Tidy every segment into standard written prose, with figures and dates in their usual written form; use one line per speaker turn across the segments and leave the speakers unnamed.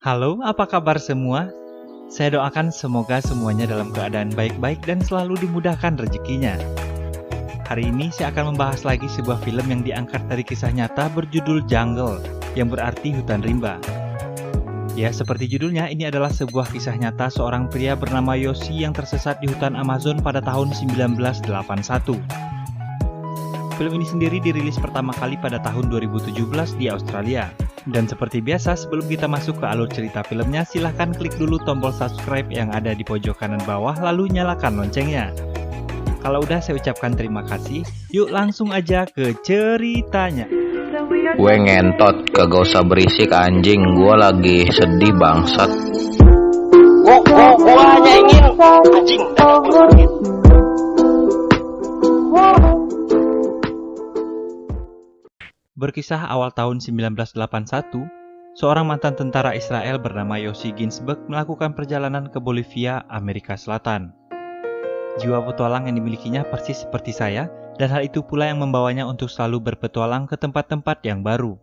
Halo, apa kabar semua? Saya doakan semoga semuanya dalam keadaan baik-baik dan selalu dimudahkan rezekinya. Hari ini saya akan membahas lagi sebuah film yang diangkat dari kisah nyata berjudul Jungle, yang berarti hutan rimba. Ya, seperti judulnya, ini adalah sebuah kisah nyata seorang pria bernama Yoshi yang tersesat di hutan Amazon pada tahun 1981. Film ini sendiri dirilis pertama kali pada tahun 2017 di Australia. Dan seperti biasa, sebelum kita masuk ke alur cerita filmnya, silahkan klik dulu tombol subscribe yang ada di pojok kanan bawah, lalu nyalakan loncengnya. Kalau udah, saya ucapkan terima kasih. Yuk langsung aja ke ceritanya.
Gue ngentot, kagak usah berisik anjing, gue lagi sedih bangsat.
Gua hanya ingin anjing.
Berkisah awal tahun 1981, seorang mantan tentara Israel bernama Yoshi Ginsberg melakukan perjalanan ke Bolivia, Amerika Selatan. Jiwa petualang yang dimilikinya persis seperti saya, dan hal itu pula yang membawanya untuk selalu berpetualang ke tempat-tempat yang baru.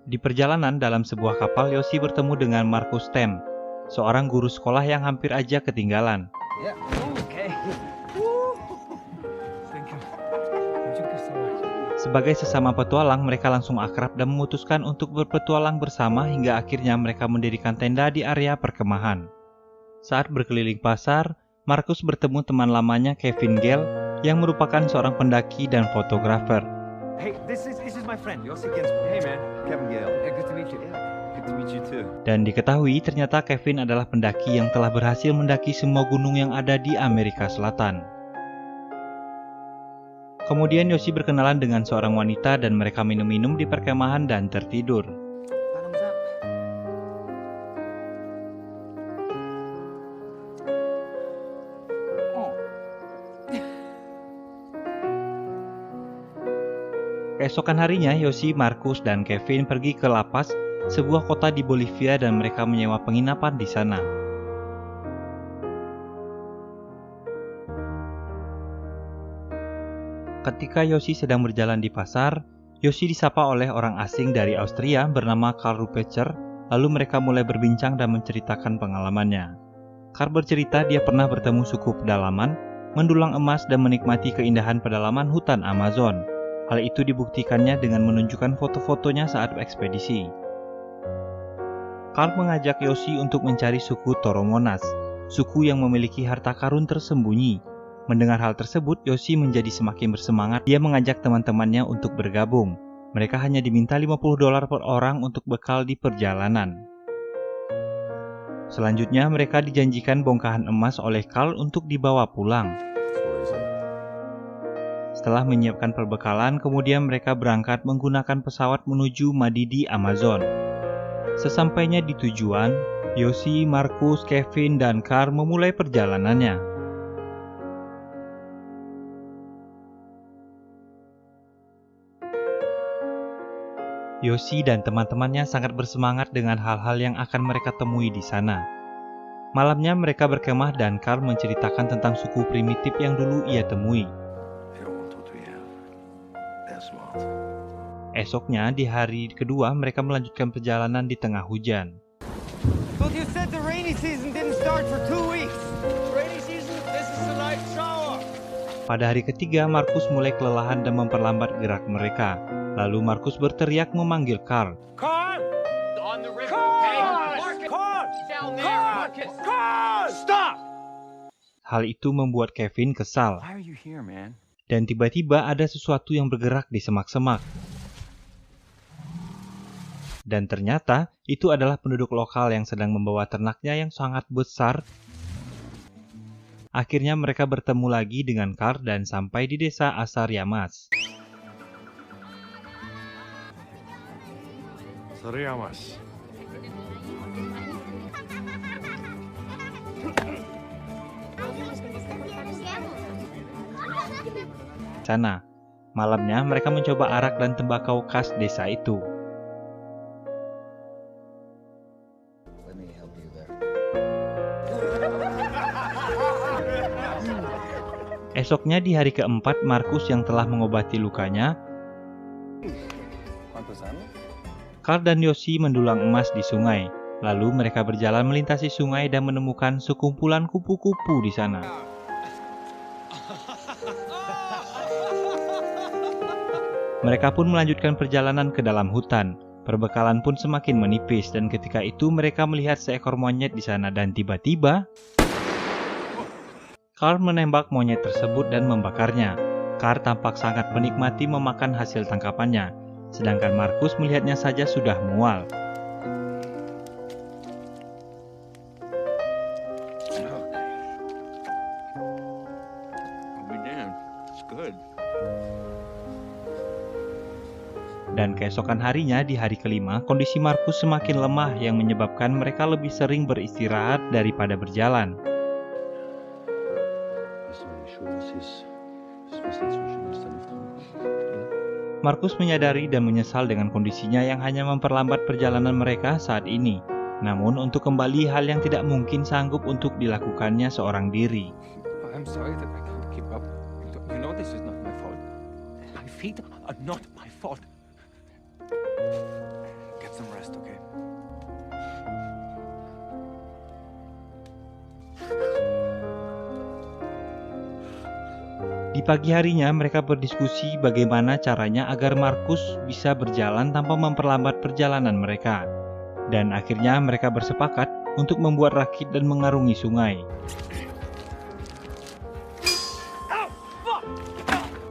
Di perjalanan dalam sebuah kapal, Yoshi bertemu dengan Marcus Stem, seorang guru sekolah yang hampir aja ketinggalan. Sebagai sesama petualang, mereka langsung akrab dan memutuskan untuk berpetualang bersama hingga akhirnya mereka mendirikan tenda di area perkemahan. Saat berkeliling pasar, Marcus bertemu teman lamanya Kevin Gale yang merupakan seorang pendaki dan fotografer.
Hey, this is my friend, Yoshi Ginsberg. Hey man, Kevin Gale. Hey, good to meet you. Yeah, good to meet you too.
Dan diketahui ternyata Kevin adalah pendaki yang telah berhasil mendaki semua gunung yang ada di Amerika Selatan. Kemudian Yoshi berkenalan dengan seorang wanita dan mereka minum-minum di perkemahan dan tertidur.
Bottoms up.
Keesokan harinya, Yoshi, Marcus, dan Kevin pergi ke La Paz, sebuah kota di Bolivia, dan mereka menyewa penginapan di sana. Ketika Yoshi sedang berjalan di pasar, Yoshi disapa oleh orang asing dari Austria bernama Karl Rupecher, lalu mereka mulai berbincang dan menceritakan pengalamannya. Karl bercerita dia pernah bertemu suku pedalaman, mendulang emas dan menikmati keindahan pedalaman hutan Amazon. Hal itu dibuktikannya dengan menunjukkan foto-fotonya saat ekspedisi. Karl mengajak Yoshi untuk mencari suku Toromonas, suku yang memiliki harta karun tersembunyi. Mendengar hal tersebut, Yoshi menjadi semakin bersemangat. Dia mengajak teman-temannya untuk bergabung. Mereka hanya diminta $50 per orang untuk bekal di perjalanan. Selanjutnya, mereka dijanjikan bongkahan emas oleh Karl untuk dibawa pulang. Setelah menyiapkan perbekalan, kemudian mereka berangkat menggunakan pesawat menuju Madidi, Amazon. Sesampainya di tujuan, Yoshi, Marcus, Kevin, dan Karl memulai perjalanannya. Yoshi dan teman-temannya sangat bersemangat dengan hal-hal yang akan mereka temui di sana. Malamnya mereka berkemah dan Karl menceritakan tentang suku primitif yang dulu ia temui. Esoknya, di hari kedua, mereka melanjutkan perjalanan di tengah hujan.
But you said the rainy season didn't start for 2 weeks. Rainy season, this is a light shower.
Pada hari ketiga, Marcus mulai kelelahan dan memperlambat gerak mereka. Lalu Marcus berteriak memanggil Karl.
Carl! On the river, okay? Marcus! Carl! Down there, Marcus! Carl! Stop!
Hal itu membuat Kevin kesal.
Why are you here, man?
Dan tiba-tiba ada sesuatu yang bergerak di semak-semak. Dan ternyata itu adalah penduduk lokal yang sedang membawa ternaknya yang sangat besar. Akhirnya mereka bertemu lagi dengan Karl dan sampai di desa Asariamas.
Sariamas.
Sana, malamnya mereka mencoba arak dan tembakau khas desa itu. Esoknya di hari keempat, Markus yang telah mengobati lukanya, Carl dan Yoshi mendulang emas di sungai. Lalu mereka berjalan melintasi sungai dan menemukan sekumpulan kupu-kupu di sana. Mereka pun melanjutkan perjalanan ke dalam hutan. Perbekalan pun semakin menipis dan ketika itu mereka melihat seekor monyet di sana dan tiba-tiba Carl menembak monyet tersebut dan membakarnya. Carl tampak sangat menikmati memakan hasil tangkapannya, sedangkan Markus melihatnya saja sudah mual. Dan keesokan harinya di hari kelima, kondisi Markus semakin lemah yang menyebabkan mereka lebih sering beristirahat daripada berjalan. Markus menyadari dan menyesal dengan kondisinya yang hanya memperlambat perjalanan mereka saat ini. Namun untuk kembali hal yang tidak mungkin sanggup untuk dilakukannya seorang diri.
I'm sorry that I can't keep up. You know this is not my fault. My feet are not my fault. Get some rest, okay?
Di pagi harinya mereka berdiskusi bagaimana caranya agar Markus bisa berjalan tanpa memperlambat perjalanan mereka. Dan akhirnya mereka bersepakat untuk membuat rakit dan mengarungi sungai.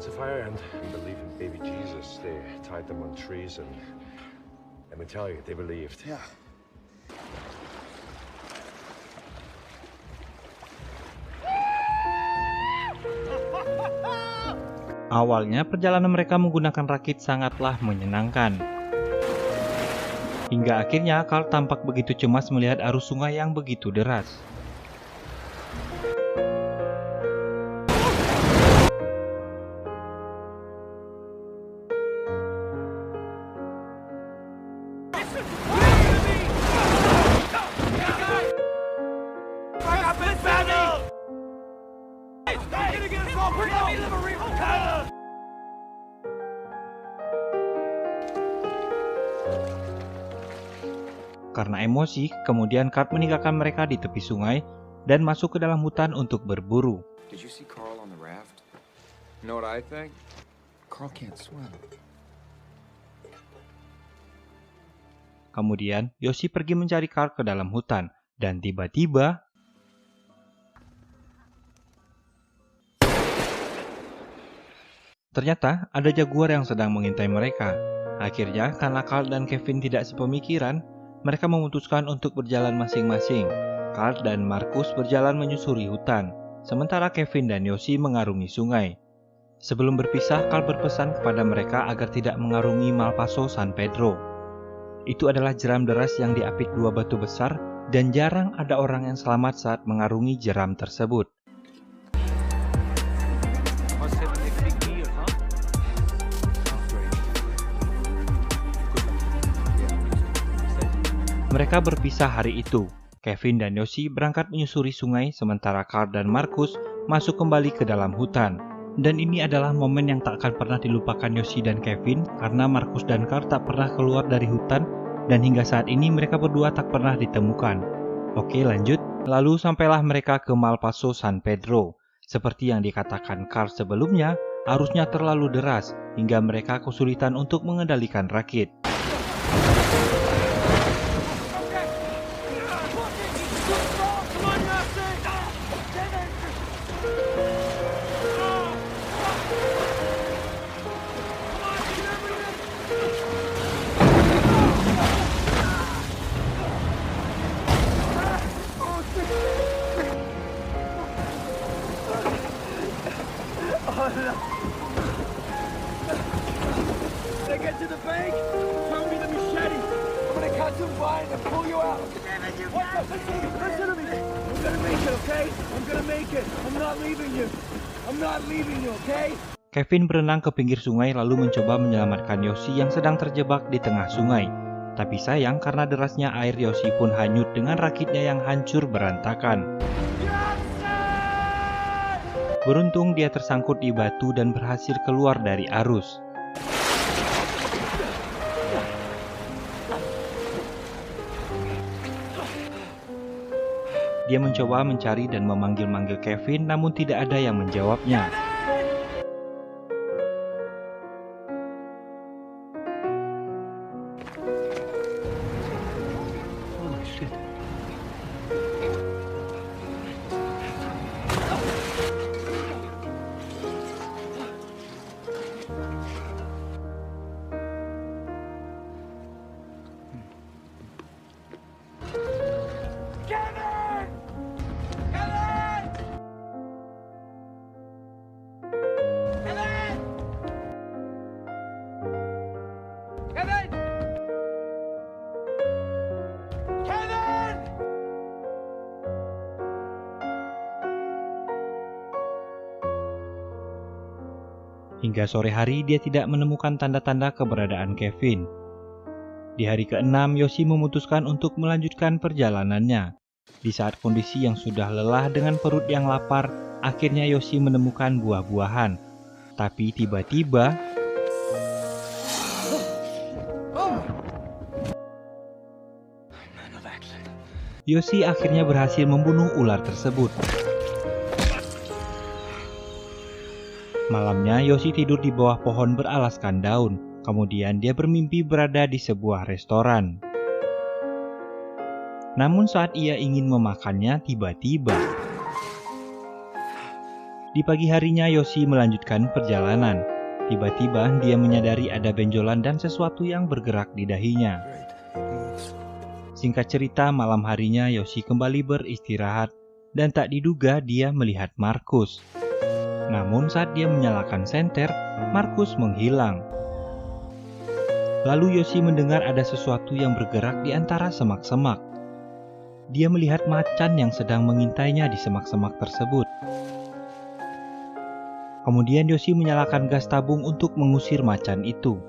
Sapphire and believe in baby Jesus. They tied them on trees and let me tell you, they believed. Yeah.
Awalnya perjalanan mereka menggunakan rakit sangatlah menyenangkan. Hingga akhirnya Carl tampak begitu cemas melihat arus sungai yang begitu deras. Karena emosi, kemudian Carl meninggalkan mereka di tepi sungai dan masuk ke dalam hutan untuk berburu.
Did you see Carl on the raft? You know what I think? Carl can't swim.
Kemudian, Yoshi pergi mencari Carl ke dalam hutan dan tiba-tiba ternyata ada jaguar yang sedang mengintai mereka. Akhirnya, karena Carl dan Kevin tidak sepemikiran, mereka memutuskan untuk berjalan masing-masing. Carl dan Markus berjalan menyusuri hutan, sementara Kevin dan Yoshi mengarungi sungai. Sebelum berpisah, Carl berpesan kepada mereka agar tidak mengarungi Malpaso San Pedro. Itu adalah jeram deras yang diapit dua batu besar dan jarang ada orang yang selamat saat mengarungi jeram tersebut. Mereka berpisah hari itu. Kevin dan Yoshi berangkat menyusuri sungai sementara Carl dan Markus masuk kembali ke dalam hutan. Dan ini adalah momen yang tak akan pernah dilupakan Yoshi dan Kevin karena Markus dan Carl tak pernah keluar dari hutan dan hingga saat ini mereka berdua tak pernah ditemukan. Oke, lanjut. Lalu sampailah mereka ke Malpaso San Pedro. Seperti yang dikatakan Carl sebelumnya, arusnya terlalu deras hingga mereka kesulitan untuk mengendalikan rakit.
When I get to the bank, throw me the machete. I'm gonna cut some vine and pull you out. Damn it, you guys! Listen to me. I'm gonna make it, okay? I'm gonna make it. I'm not leaving you. I'm not leaving you, okay?
Kevin berenang ke pinggir sungai lalu mencoba menyelamatkan Yoshi yang sedang terjebak di tengah sungai. Tapi sayang karena derasnya air, Yoshi pun hanyut dengan rakitnya yang hancur berantakan. Beruntung dia tersangkut di batu dan berhasil keluar dari arus. Dia mencoba mencari dan memanggil-manggil Kevin, namun tidak ada yang menjawabnya. Hingga sore hari dia tidak menemukan tanda-tanda keberadaan Kevin. Di hari ke-6, Yoshi memutuskan untuk melanjutkan perjalanannya. Di saat kondisi yang sudah lelah dengan perut yang lapar, akhirnya Yoshi menemukan buah-buahan. Tapi tiba-tiba, Yoshi akhirnya berhasil membunuh ular tersebut. Malamnya, Yoshi tidur di bawah pohon beralaskan daun. Kemudian dia bermimpi berada di sebuah restoran. Namun saat ia ingin memakannya, tiba-tiba di pagi harinya Yoshi melanjutkan perjalanan. Tiba-tiba dia menyadari ada benjolan dan sesuatu yang bergerak di dahinya. Singkat cerita, malam harinya Yoshi kembali beristirahat dan tak diduga dia melihat Markus. Namun saat dia menyalakan senter, Markus menghilang. Lalu Yoshi mendengar ada sesuatu yang bergerak di antara semak-semak. Dia melihat macan yang sedang mengintainya di semak-semak tersebut. Kemudian Yoshi menyalakan gas tabung untuk mengusir macan itu.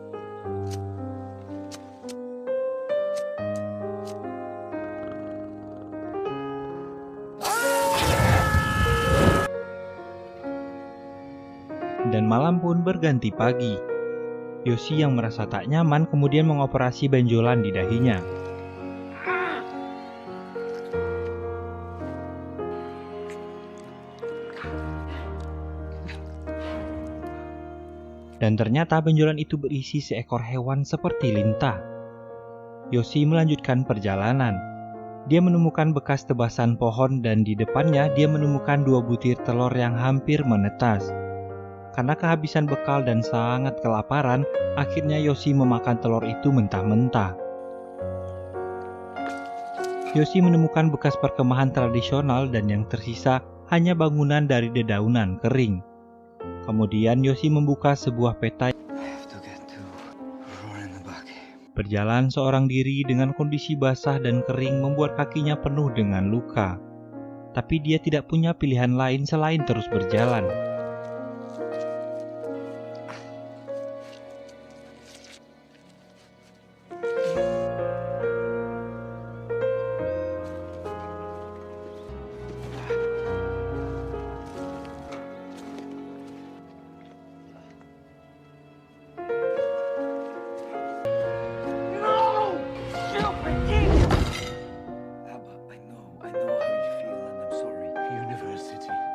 Dan malam pun berganti pagi. Yoshi yang merasa tak nyaman kemudian mengoperasi benjolan di dahinya. Dan ternyata benjolan itu berisi seekor hewan seperti lintah. Yoshi melanjutkan perjalanan. Dia menemukan bekas tebasan pohon dan di depannya dia menemukan 2 butir telur yang hampir menetas. Karena kehabisan bekal dan sangat kelaparan, akhirnya Yoshi memakan telur itu mentah-mentah. Yoshi menemukan bekas perkemahan tradisional dan yang tersisa hanya bangunan dari dedaunan kering. Kemudian Yoshi membuka sebuah peta. Berjalan seorang diri dengan kondisi basah dan kering membuat kakinya penuh dengan luka. Tapi dia tidak punya pilihan lain selain terus berjalan.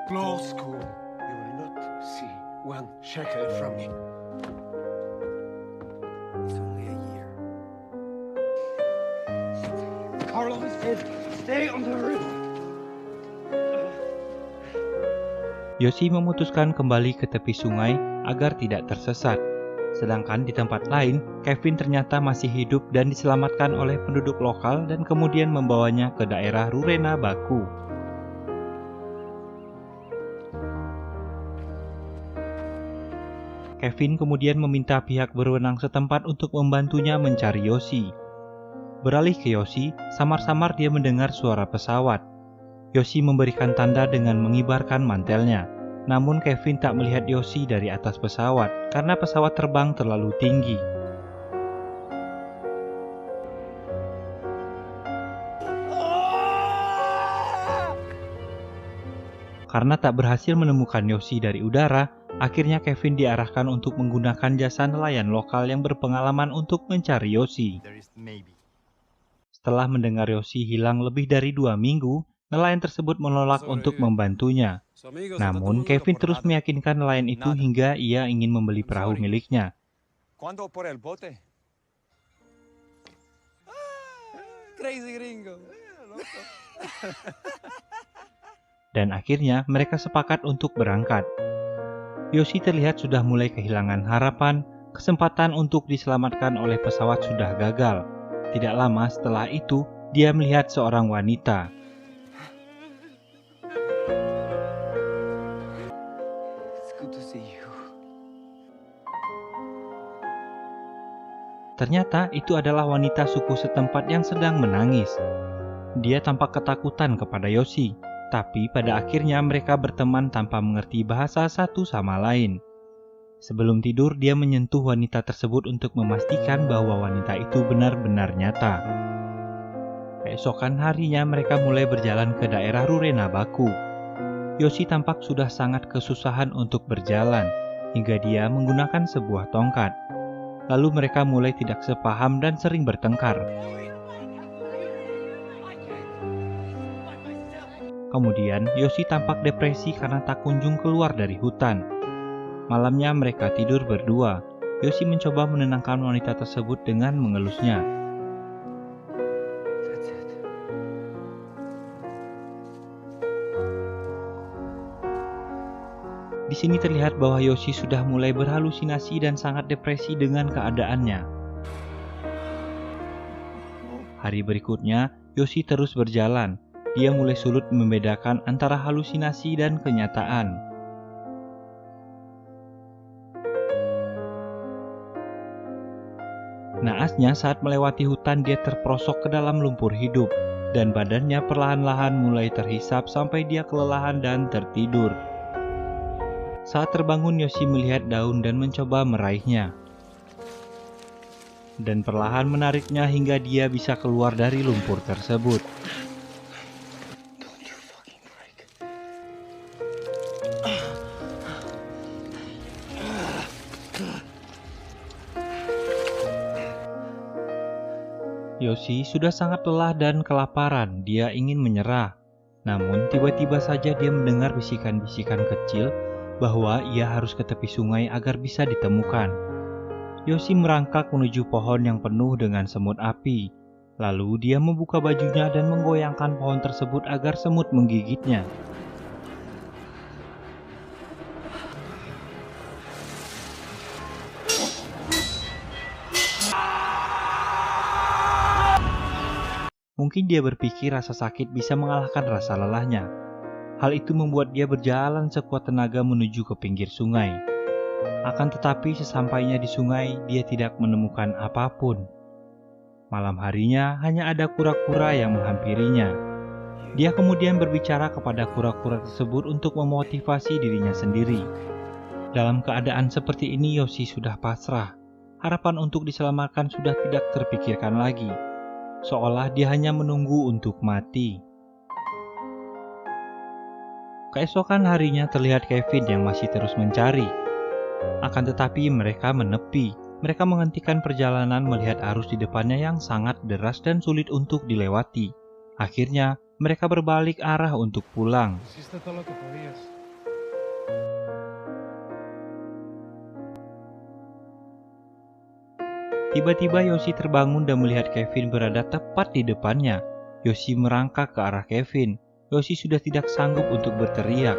Law school. You will not see 1 shekel from me.
It's only a year. Carlos said, stay on the river.
Yoshi memutuskan kembali ke tepi sungai agar tidak tersesat. Sedangkan di tempat lain, Kevin ternyata masih hidup dan diselamatkan oleh penduduk lokal dan kemudian membawanya ke daerah Rurena Baku. Kevin kemudian meminta pihak berwenang setempat untuk membantunya mencari Yoshi. Beralih ke Yoshi, samar-samar dia mendengar suara pesawat. Yoshi memberikan tanda dengan mengibarkan mantelnya. Namun Kevin tak melihat Yoshi dari atas pesawat karena pesawat terbang terlalu tinggi. Karena tak berhasil menemukan Yoshi dari udara, akhirnya Kevin diarahkan untuk menggunakan jasa nelayan lokal yang berpengalaman untuk mencari Yoshi. Setelah mendengar Yoshi hilang lebih dari 2 minggu, nelayan tersebut menolak untuk membantunya. Namun, Kevin terus meyakinkan nelayan itu hingga ia ingin membeli perahu miliknya.
¿Cuándo por el bote? Crazy gringo.
Dan akhirnya mereka sepakat untuk berangkat. Yoshi terlihat sudah mulai kehilangan harapan, kesempatan untuk diselamatkan oleh pesawat sudah gagal. Tidak lama setelah itu, dia melihat seorang wanita.
It's good to see you.
Ternyata itu adalah wanita suku setempat yang sedang menangis. Dia tampak ketakutan kepada Yoshi, tapi pada akhirnya mereka berteman tanpa mengerti bahasa satu sama lain. Sebelum tidur, dia menyentuh wanita tersebut untuk memastikan bahwa wanita itu benar-benar nyata. Keesokan harinya mereka mulai berjalan ke daerah Rurena Baku. Yoshi tampak sudah sangat kesusahan untuk berjalan, hingga dia menggunakan sebuah tongkat. Lalu mereka mulai tidak sepaham dan sering bertengkar. Kemudian, Yoshi tampak depresi karena tak kunjung keluar dari hutan. Malamnya mereka tidur berdua. Yoshi mencoba menenangkan wanita tersebut dengan mengelusnya. Di sini terlihat bahwa Yoshi sudah mulai berhalusinasi dan sangat depresi dengan keadaannya. Hari berikutnya, Yoshi terus berjalan. Dia mulai sulit membedakan antara halusinasi dan kenyataan. Naasnya saat melewati hutan dia terperosok ke dalam lumpur hidup, dan badannya perlahan-lahan mulai terhisap sampai dia kelelahan dan tertidur. Saat terbangun, Yoshi melihat daun dan mencoba meraihnya. Dan perlahan menariknya hingga dia bisa keluar dari lumpur tersebut. Yoshi sudah sangat lelah dan kelaparan. Dia ingin menyerah. Namun tiba-tiba saja dia mendengar bisikan-bisikan kecil bahwa ia harus ke tepi sungai agar bisa ditemukan. Yoshi merangkak menuju pohon yang penuh dengan semut api. Lalu dia membuka bajunya dan menggoyangkan pohon tersebut agar semut menggigitnya. Mungkin dia berpikir rasa sakit bisa mengalahkan rasa lelahnya. Hal itu membuat dia berjalan sekuat tenaga menuju ke pinggir sungai. Akan tetapi sesampainya di sungai, dia tidak menemukan apapun. Malam harinya hanya ada kura-kura yang menghampirinya. Dia kemudian berbicara kepada kura-kura tersebut untuk memotivasi dirinya sendiri. Dalam keadaan seperti ini, Yoshi sudah pasrah. Harapan untuk diselamatkan sudah tidak terpikirkan lagi. Seolah dia hanya menunggu untuk mati. Keesokan harinya terlihat Kevin yang masih terus mencari. Akan tetapi mereka menepi. Mereka menghentikan perjalanan melihat arus di depannya yang sangat deras dan sulit untuk dilewati. Akhirnya mereka berbalik arah untuk pulang. Tiba-tiba Yoshi terbangun dan melihat Kevin berada tepat di depannya. Yoshi merangkak ke arah Kevin. Yoshi sudah tidak sanggup untuk berteriak.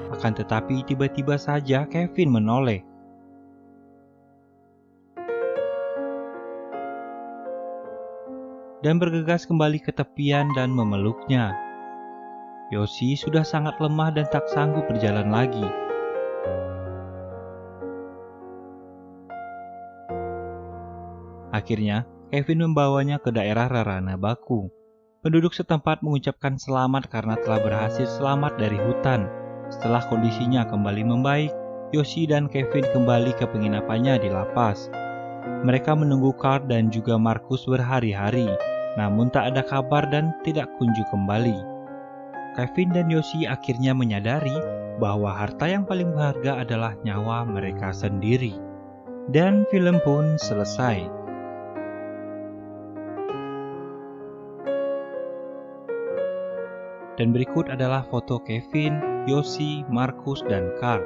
Akan tetapi tiba-tiba saja Kevin menoleh. Dan bergegas kembali ke tepian dan memeluknya. Yoshi sudah sangat lemah dan tak sanggup berjalan lagi. Akhirnya, Kevin membawanya ke daerah Rurena Baku. Penduduk setempat mengucapkan selamat karena telah berhasil selamat dari hutan. Setelah kondisinya kembali membaik, Yoshi dan Kevin kembali ke penginapannya di lapas. Mereka menunggu Carl dan juga Marcus berhari-hari. namun tak ada kabar dan tidak kunjung kembali. Kevin dan Yoshi akhirnya menyadari bahwa harta yang paling berharga adalah nyawa mereka sendiri. Dan film pun selesai. Dan berikut adalah foto Kevin, Yoshi, Marcus, dan Carl.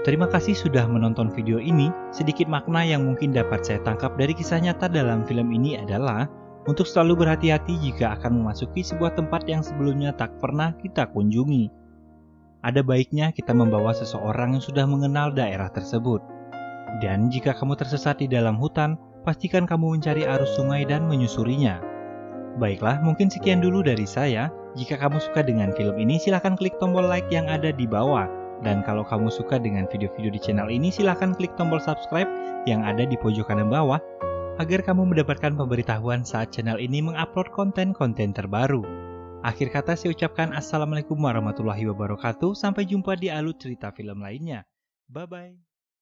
Terima kasih sudah menonton video ini. Sedikit makna yang mungkin dapat saya tangkap dari kisah nyata dalam film ini adalah untuk selalu berhati-hati jika akan memasuki sebuah tempat yang sebelumnya tak pernah kita kunjungi. Ada baiknya kita membawa seseorang yang sudah mengenal daerah tersebut. Dan jika kamu tersesat di dalam hutan, pastikan kamu mencari arus sungai dan menyusurinya. Baiklah, mungkin sekian dulu dari saya. Jika kamu suka dengan film ini, silahkan klik tombol like yang ada di bawah. Dan kalau kamu suka dengan video-video di channel ini, silahkan klik tombol subscribe yang ada di pojok kanan bawah, agar kamu mendapatkan pemberitahuan saat channel ini mengupload konten-konten terbaru. Akhir kata saya ucapkan Assalamualaikum warahmatullahi wabarakatuh. Sampai jumpa di Alut Cerita Film lainnya. Bye-bye.